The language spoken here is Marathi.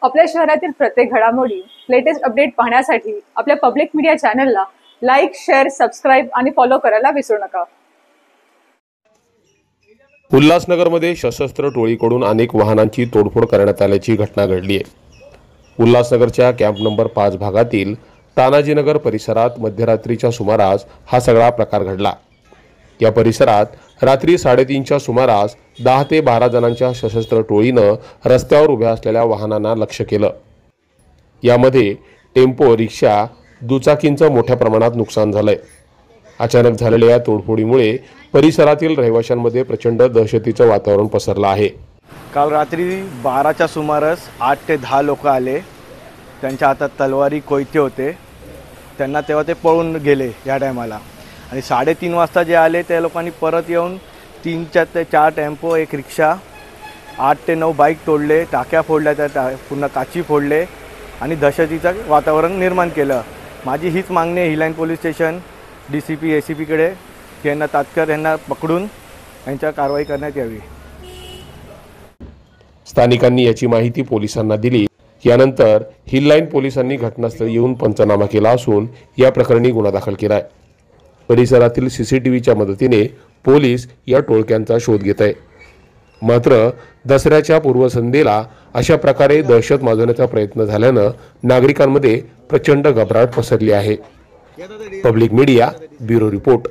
आपल्या शहरातील प्रत्येक घडामोडी लेटेस्ट अपडेट पाहण्यासाठी आपल्या पब्लिक मीडिया चॅनलला लाईक, शेअर, सबस्क्राईब आणि फॉलो करायला विसरू नका। उल्हासनगरमध्ये सशस्त्र टोळीकडून अनेक वाहनांची तोडफोड करण्यात आल्याची घटना घडली आहे। उल्हासनगरच्या कॅम्प नंबर 5 भागातील तानाजीनगर परिसरात मध्यरात्रीच्या सुमारास हा सगळा प्रकार घडला। या परिसरात रात्री 3:30च्या सुमारास 10 ते 12 जणांच्या सशस्त्र टोळीनं रस्त्यावर उभ्या असलेल्या वाहनांना लक्ष्य केलं। यामध्ये टेम्पो, रिक्षा, दुचाकींचं मोठ्या प्रमाणात नुकसान झालंय। अचानक झालेल्या या तोडफोडीमुळे परिसरातील रहिवाशांमध्ये प्रचंड दहशतीचं वातावरण पसरलं आहे। काल रात्री 12च्या सुमारास 8 ते 10 लोक आले। त्यांच्या हातात तलवारी, कोयते होते। त्यांना तेव्हा ते पळून गेले या टायमाला। आणि 3:30 वाजता जे आले त्या लोकांनी परत येऊन 3 ते 4 टेम्पो, एक रिक्षा, 8 ते 9 बाईक तोडले, टाक्या फोडल्या, त्या पुन्हा काची फोडले आणि दहशतीचं वातावरण निर्माण केलं। माझी हीच मागणी आहे हिलाईन पोलीस स्टेशन, DCP, ACPकडे यांना तात्काळ यांना पकडून यांच्या कारवाई करण्यात यावी। स्थानिकांनी याची माहिती पोलिसांना दिली। यानंतर हिललाईन पोलिसांनी घटनास्थळी येऊन पंचनामा केला असून या प्रकरणी गुन्हा दाखल केला आहे। परिसरातील CCTVच्या मदतीने पोलीस या टोळक्यांचा शोध घेत आहे। मात्र दसऱ्याच्या पूर्वसंध्येला अशा प्रकारे दहशत माजवण्याचा प्रयत्न झाल्यानं नागरिकांमध्ये प्रचंड घबराट पसरली आहे। Public media bureau report.